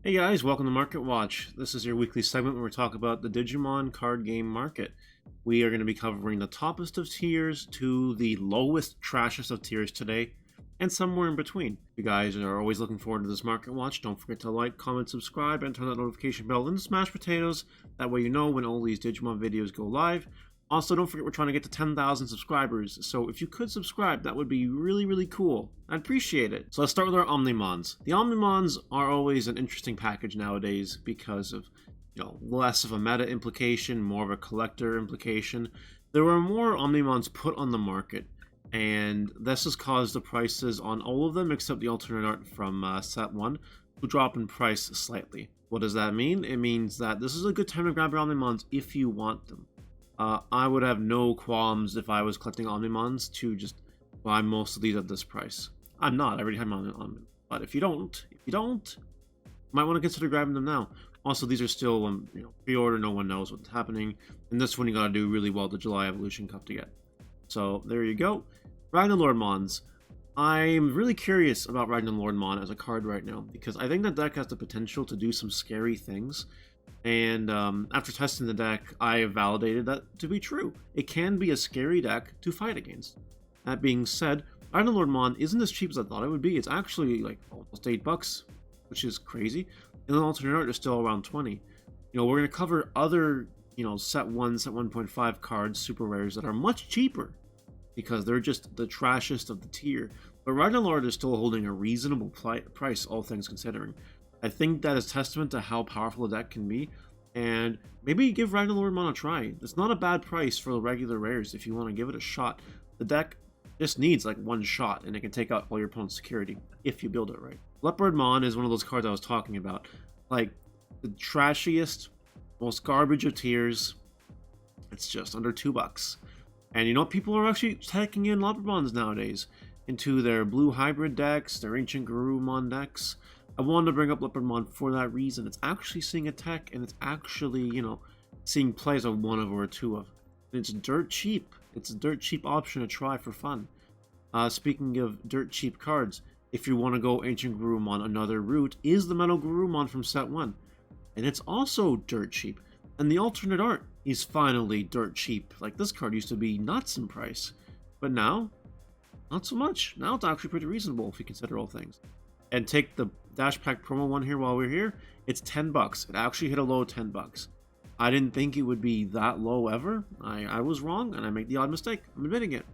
Hey guys, welcome to Market Watch. This is your weekly segment where we talk about the Digimon card game market. We are going to be covering the toppest of tiers to the lowest, trashest of tiers today, and somewhere in between. If you guys are always looking forward to this Market Watch, don't forget to like, comment, subscribe, and turn that notification bell into smash potatoes. That way you know when all these Digimon videos go live. Also, don't forget we're trying to get to 10,000 subscribers, so if you could subscribe, that would be really, really cool. I'd appreciate it. So let's start with our Omnimons. The Omnimons are always an interesting package nowadays because of, less of a meta implication, more of a collector implication. There were more Omnimons put on the market, and this has caused the prices on all of them except the alternate art from set 1 to drop in price slightly. What does that mean? It means that this is a good time to grab your Omnimons if you want them. I would have no qualms if I was collecting Omnimons to just buy most of these at this price. I'm not. I already have my Omnimon. But if you don't, you might want to consider grabbing them now. Also, these are still, pre-order. No one knows what's happening. And this one you gotta do really well the July Evolution Cup to get. So there you go. Lord Mons. I'm really curious about Lord Mon as a card right now because I think that deck has the potential to do some scary things. And after testing the deck, I have validated that to be true. It can be a scary deck to fight against. That being said, Lord Mon isn't as cheap as I thought it would be. It's actually like almost $8, which is crazy. And the alternate art is still around 20. We're going to cover other, set 1, set 1.5 cards, super rares that are much cheaper because they're just the trashiest of the tier. But Lord is still holding a reasonable price, all things considering. I think that is testament to how powerful a deck can be, and maybe give Lord Mon a try. It's not a bad price for the regular rares if you want to give it a shot. The deck just needs like one shot, and it can take out all your opponent's security if you build it right. Mon is one of those cards I was talking about. Like, the trashiest, most garbage of tiers. It's just under $2. And people are actually taking in Mons nowadays into their blue hybrid decks, their ancient Guru Mon decks. I wanted to bring up Mon for that reason. It's actually seeing attack, and it's actually, seeing plays of one of or two of. And it's dirt cheap. It's a dirt cheap option to try for fun. Speaking of dirt cheap cards, if you want to go Ancient Guru Mon, another route is the Metal Guru Mon from set 1. And it's also dirt cheap. And the alternate art is finally dirt cheap. Like, this card used to be nuts in price. But now, not so much. Now it's actually pretty reasonable if you consider all things. And take the Dash Pack promo one here while we're here. It's $10. It actually hit a low of $10. I didn't think it would be that low ever. I was wrong, and I make the odd mistake. I'm admitting it.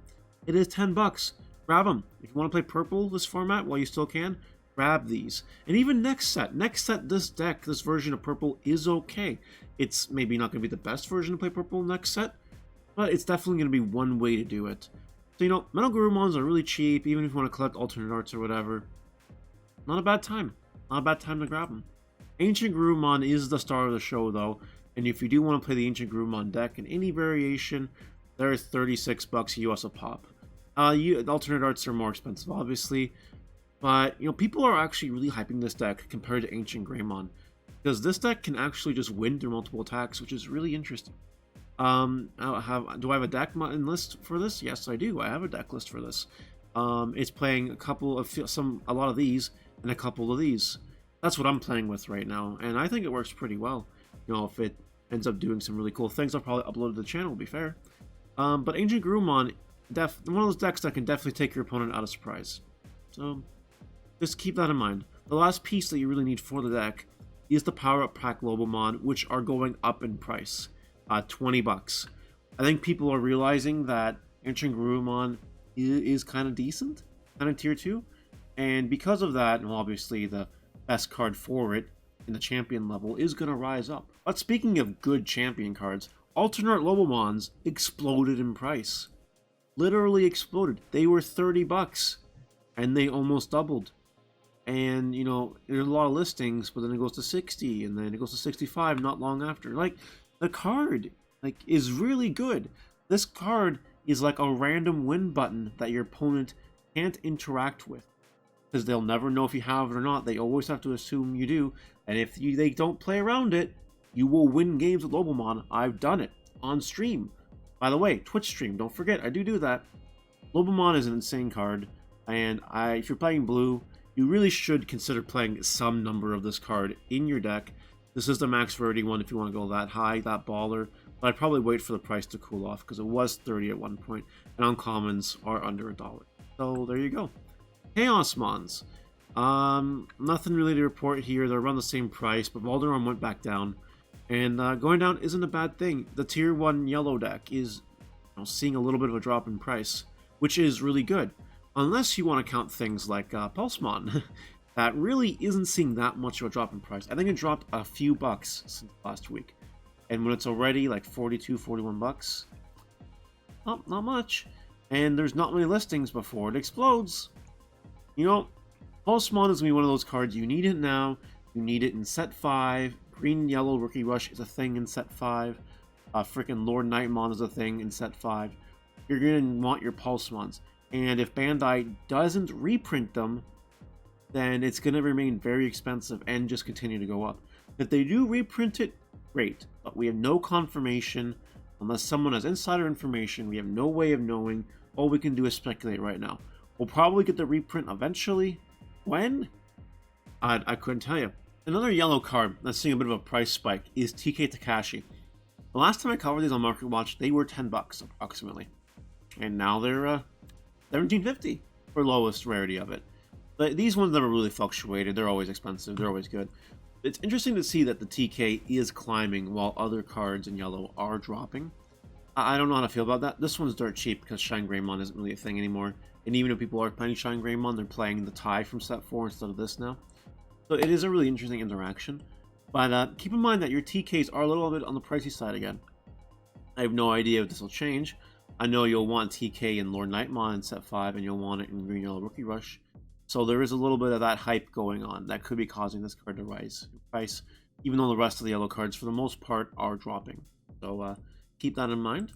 It is $10. Grab them. If you want to play purple this format while you still can, grab these. And even next set, this deck, this version of purple is okay. It's maybe not going to be the best version to play purple next set, but it's definitely going to be one way to do it. So, Metal Guru Mons are really cheap, even if you want to collect alternate arts or whatever. Not a bad time. Not a bad time to grab them. Ancient Guru Mon is the star of the show, though. And if you do want to play the Ancient Guru Mon deck in any variation, they're $36 US a pop. Alternate arts are more expensive, obviously. But, people are actually really hyping this deck compared to Ancient Greymon. Because this deck can actually just win through multiple attacks, which is really interesting. Do I have a deck list for this? Yes, I do. I have a deck list for this. It's playing a lot of these, and a couple of these. That's what I'm playing with right now, and I think it works pretty well. If it ends up doing some really cool things, I'll probably upload it to the channel, to be fair. But Ancient Guru Mon, one of those decks that can definitely take your opponent out of surprise. So, just keep that in mind. The last piece that you really need for the deck is the PowerUp Pack Mon, which are going up in price. $20. I think people are realizing that Ancient Guru Mon is kind of decent, kind of tier 2. And because of that, and obviously the best card for it in the champion level is going to rise up. But speaking of good champion cards, alternate Mons exploded in price. Literally exploded. They were $30, and they almost doubled. And, there's a lot of listings, but then it goes to 60, and then it goes to 65 not long after. Like, the card, is really good. This card is like a random win button that your opponent can't interact with. Because they'll never know if you have it or not. They always have to assume you do. And if they don't play around it, you will win games with Mon. I've done it on stream. By the way, Twitch stream, don't forget, I do that. Mon is an insane card. And if you're playing blue, you really should consider playing some number of this card in your deck. This is the max rarity one if you want to go that high, that baller. But I'd probably wait for the price to cool off because it was 30 at one point, and uncommons are under $1. So there you go. Chaos Mons. Nothing really to report here. They're around the same price, but Valderon went back down. And going down isn't a bad thing. The tier 1 yellow deck is seeing a little bit of a drop in price, which is really good. Unless you want to count things like Pulsemon. That really isn't seeing that much of a drop in price. I think it dropped a few bucks since last week. And when it's already like 42, 41 bucks, not much. And there's not many listings before it explodes. Pulsemon is going to be one of those cards. You need it now. You need it in set 5. Green and yellow Rookie Rush is a thing in set 5. Freaking Lord Mon is a thing in set 5. You're going to want your Pulsemons. And if Bandai doesn't reprint them, then it's going to remain very expensive and just continue to go up. If they do reprint it, great. But we have no confirmation. Unless someone has insider information, we have no way of knowing. All we can do is speculate right now. We'll probably get the reprint eventually. When? I couldn't tell you. Another yellow card that's seeing a bit of a price spike is TK Takashi. The last time I covered these on Market Watch, they were $10 approximately. And now they're $17.50 for lowest rarity of it. But these ones never really fluctuated. They're always expensive. They're always good. It's interesting to see that the TK is climbing while other cards in yellow are dropping. I don't know how to feel about that. This one's dirt cheap because Shine Greymon isn't really a thing anymore. And even if people are playing Shine Greymon, they're playing the tie from set 4 instead of this now. So it is a really interesting interaction. But keep in mind that your TKs are a little bit on the pricey side again. I have no idea if this will change. I know you'll want TK in Lord Mon in set 5, and you'll want it in Green Yellow Rookie Rush. So there is a little bit of that hype going on that could be causing this card to rise in price, even though the rest of the yellow cards, for the most part, are dropping. So keep that in mind.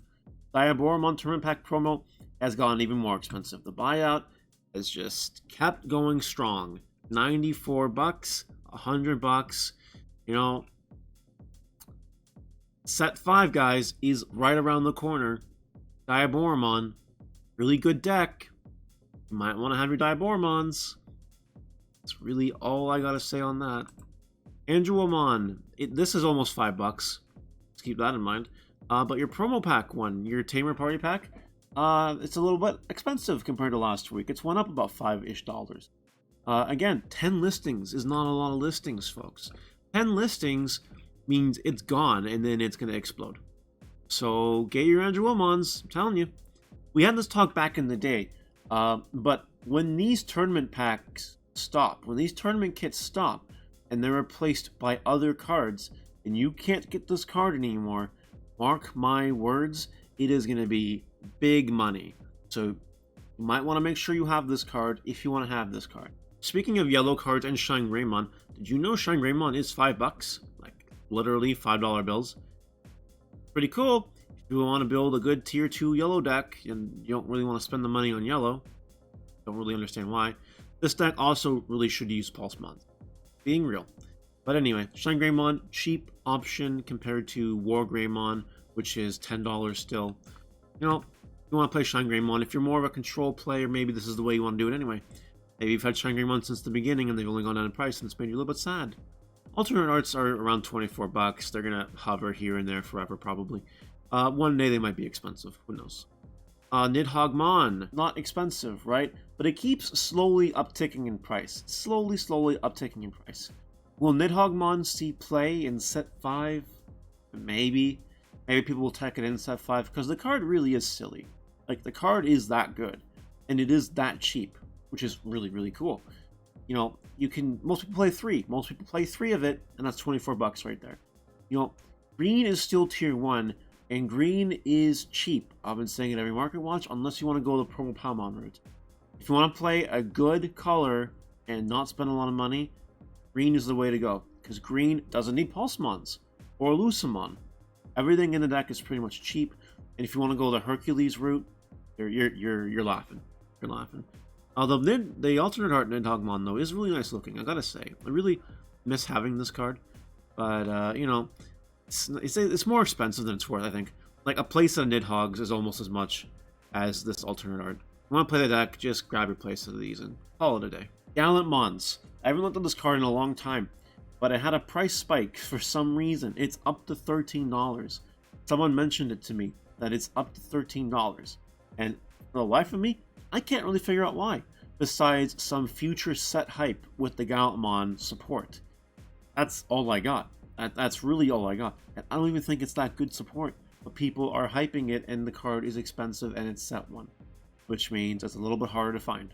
Diaboromon Tournament Pack promo has gotten even more expensive. The buyout has just kept going strong. $94, $100. Set 5, guys, is right around the corner. Diaboromon, really good deck. You might want to have your Diaboromons. That's really all I gotta say on that. Amon, this is almost $5. Let's keep that in mind. But your promo pack one, your Tamer Party Pack, it's a little bit expensive compared to last week. It's went up about $5-ish. Again, 10 listings is not a lot of listings, folks. 10 listings means it's gone, and then it's going to explode. So get your Mons, I'm telling you. We had this talk back in the day, but when these tournament packs stop, when these tournament kits stop, and they're replaced by other cards, and you can't get this card anymore, mark my words, it is going to be big money. So you might want to make sure you have this card if you want to have this card. Speaking of yellow cards and Shine Raymond, did you know Shine Raymond is $5? Like, literally $5 bills. Pretty cool. If you want to build a good tier 2 yellow deck, and you don't really want to spend the money on yellow, don't really understand why, this deck also really should use Pulsemon. Being real. But anyway, Shine Greymon, cheap option compared to War Greymon, which is $10 still. You want to play Shine Greymon. If you're more of a control player, maybe this is the way you want to do it anyway. Maybe you've had Shine Greymon since the beginning and they've only gone down in price and it's made you a little bit sad. Alternate arts are around $24. They're going to hover here and there forever, probably. One day they might be expensive. Who knows? Nithogmon. Not expensive, right? But it keeps slowly upticking in price. Slowly upticking in price. Will Nithogmon see play in set 5? Maybe. Maybe people will tech it in set 5 because the card really is silly. Like, the card is that good. And it is that cheap, which is really, really cool. Most people play 3. Most people play 3 of it, and that's $24 right there. Green is still tier 1, and green is cheap. I've been saying it every Market Watch, unless you want to go the promo Palmon route. If you want to play a good color and not spend a lot of money, green is the way to go, because green doesn't need Pulsemons or Lucemon. Everything in the deck is pretty much cheap, and if you want to go the Hercules route, you're laughing. You're laughing. Although the alternate art Nithogmon though is really nice looking, I gotta say. I really miss having this card, but it's more expensive than it's worth. I think like a playset of Nidhogs is almost as much as this alternate art. If you want to play the deck, just grab your playset of these and call it a day. Gallantmons. I haven't looked at this card in a long time, but it had a price spike for some reason. It's up to $13. Someone mentioned it to me that it's up to $13, and for the life of me, I can't really figure out why, besides some future set hype with the Gallantmon support. That's all I got. That's really all I got. And I don't even think it's that good support, but people are hyping it, and the card is expensive, and it's set 1, which means it's a little bit harder to find.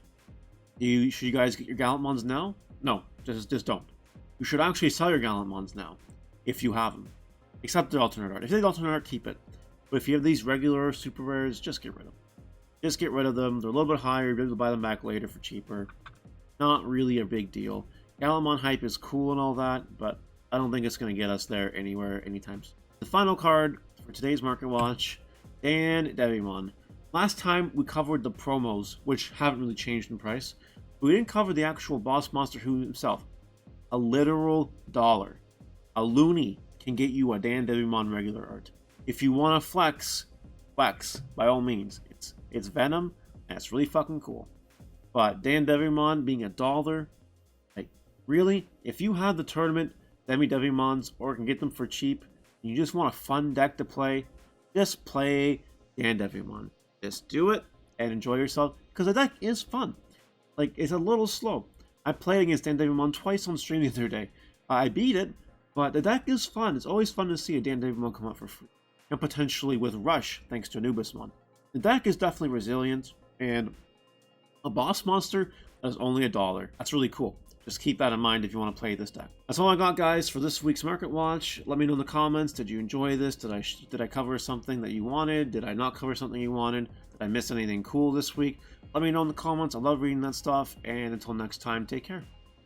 Should you guys get your Gallantmons now? No, just don't. You should actually sell your Gallantmons now, if you have them. Except the alternate art. If you have the alternate art, keep it. But if you have these regular super rares, just get rid of them. Just get rid of them. They're a little bit higher. You'll be able to buy them back later for cheaper. Not really a big deal. Gallantmon hype is cool and all that, but I don't think it's going to get us there anywhere anytime soon. The final card for today's Market Watch, Diaboromon. Last time we covered the promos, which haven't really changed in price. But we didn't cover the actual boss monster himself. A literal dollar. A loony can get you a Diaboromon regular art. If you want to flex by all means. It's Venom, and it's really fucking cool. But Diaboromon being a dollar, like, really? If you have the tournament Diaboromons, or can get them for cheap, and you just want a fun deck to play, just play Diaboromon. Just do it and enjoy yourself, because the deck is fun. Like, it's a little slow. I played against Diaboromon twice on stream the other day. I beat it, but the deck is fun. It's always fun to see a Diaboromon come out for free. And potentially with Rush, thanks to Anubismon. The deck is definitely resilient, and a boss monster that is only $1. That's really cool. Just keep that in mind if you want to play this deck. That's all I got, guys, for this week's Market Watch. Let me know in the comments. Did you enjoy this? Did I cover something that you wanted? Did I not cover something you wanted? Did I miss anything cool this week? Let me know in the comments. I love reading that stuff. And until next time, take care.